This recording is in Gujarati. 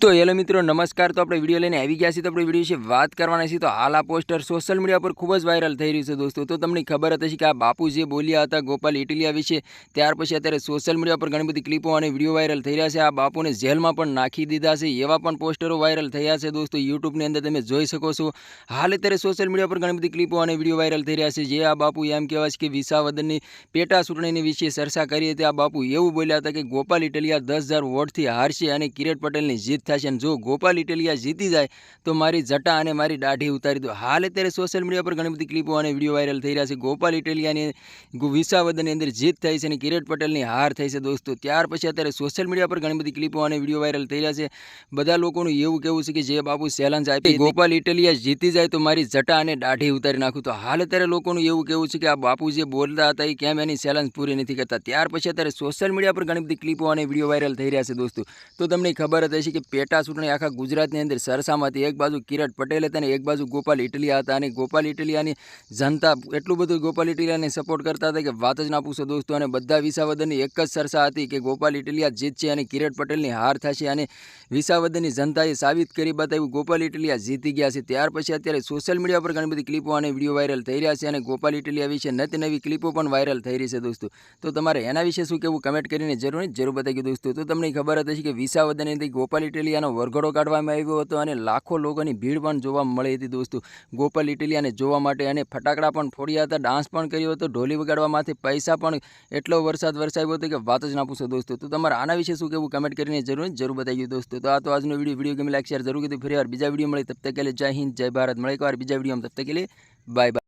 તો હેલો મિત્રો નમસ્કાર। તો આપણે વિડીયો લઈને આવી ગયા છીએ। તો આપણે વિડીયો વિશે વાત કરવાના છીએ। તો હાલ આ પોસ્ટર સોશિયલ મીડિયા પર ખૂબ જ વાયરલ થઈ રહ્યું છે દોસ્તો। તો તમને ખબર હતી કે આ બાપુ જે બોલ્યા હતા ગોપાલ ઇટલિયા વિશે, ત્યાર પછી અત્યારે સોશિયલ મીડિયા પર ઘણી બધી ક્લિપો અને વિડીયો વાયરલ થઈ રહ્યા છે। આ બાપુને જેલમાં પણ નાખી દીધા છે, એવા પણ પોસ્ટરો વાયરલ થયા છે દોસ્તો। યુટ્યુબની અંદર તમે જોઈ શકો છો। હાલ અત્યારે સોશિયલ મીડિયા પર ઘણી બધી ક્લિપો અને વિડીયો વાયરલ થઈ રહ્યા છે, જે આ બાપુ એમ કહેવાય છે કે વિસાવદનની પેટા ચૂંટણીની વિશે ચર્ચા કરી હતી। આ બાપુ એવું બોલ્યા હતા કે ગોપાલ ઇટલિયા 10,000 વોટથી હારશે અને કિરીટ પટેલની જીત થશે, અને જો ગોપાલ ઇટલિયા જીતી જાય તો મારી જટા અને મારી દાઢી ઉતારી દો। હાલ અત્યારે સોશિયલ મીડિયા પર ઘણી બધી ક્લિપો અને વિડીયો વાયરલ થઈ રહ્યા છે। ગોપાલ ઇટલિયાની વિસાવદનની અંદર જીત થઈ છે અને કિરીટ પટેલની હાર થઈ છે દોસ્તો। ત્યાર પછી અત્યારે સોશિયલ મીડિયા પર ઘણી બધી ક્લિપો અને વિડીયો વાયરલ થઈ રહ્યા છે। બધા લોકોનું એવું કહેવું છે કે જે બાપુ ચેલેન્જ આપી ગોપાલ ઇટલિયા જીતી જાય તો મારી જટા અને દાઢી ઉતારી નાખું। તો હાલ અત્યારે લોકોનું એવું કહેવું છે કે આ બાપુ જે બોલતા હતા એ કેમ એની ચેલેન્જ પૂરી નથી કરતા। ત્યાર પછી અત્યારે સોશિયલ મીડિયા પર ઘણી બધી ક્લિપો અને વિડીયો વાયરલ થઈ રહ્યા છે દોસ્તો। તો તમને ખબર જ હશે કે પેટા ચૂંટણી આખા ગુજરાતની અંદર સરસામાં હતી। એક બાજુ કિરીટ પટેલ હતા અને એક બાજુ ગોપાલ ઇટલિયા હતા, અને ગોપાલ ઇટલિયાની જનતા એટલું બધું ગોપાલ ઇટલિયાને સપોર્ટ કરતા હતા કે વાત જ ના પૂછો દોસ્તો। અને બધા વિસાવદનની એક જ ચર્ચા હતી કે ગોપાલ ઇટલિયા જીતશે અને કિરીટ પટેલની હાર થશે, અને વિસાવદનની જનતાએ સાબિત કરી બતાવ્યું ગોપાલ ઇટલિયા જીતી ગયા છે। ત્યાર પછી અત્યારે સોશિયલ મીડિયા પર ઘણી બધી ક્લિપો અને વિડીયો વાયરલ થઈ રહ્યા છે, અને ગોપાલ ઇટલિયા વિશે નવી ક્લિપો પણ વાયરલ થઈ રહી છે દોસ્તો। તો તમારે એના વિશે શું કહેવું કમેન્ટ કરીને જરૂર બતાવી દોસ્તો। તો તમને ખબર હતી કે વિસાવદનની ગોપાલ ઇટલિયાનો વરઘોડો કાઢવામાં આવ્યો હતો અને લાખો લોકોની ભીડ પણ જોવા મળી હતી દોસ્તો ગોપાલ ઇટલિયાને જોવા માટે, અને ફટાકડા પણ ફોડ્યા હતા, ડાન્સ પણ કર્યો હતો, ઢોલી વગાડવામાંથી પૈસા પણ એટલો વરસાદ વરસાવ્યો હતો કે વાત જ ના પૂછો દોસ્તો। તો તમારે આના વિશે શું કહેવું કમેન્ટ કરીને જરૂર બતાવી દોસ્તો। તો આ તો આજનો વિડીયો ગમે લાઈક શેર જરૂર કીધું। ફરી વાર બીજા વિડીયો મળે તબ તક કે लिए જય હિન્દ જય ભારત। મળે એક વાર બીજા વિડીયોમાં, તબ તક કે लिए બાય બાય।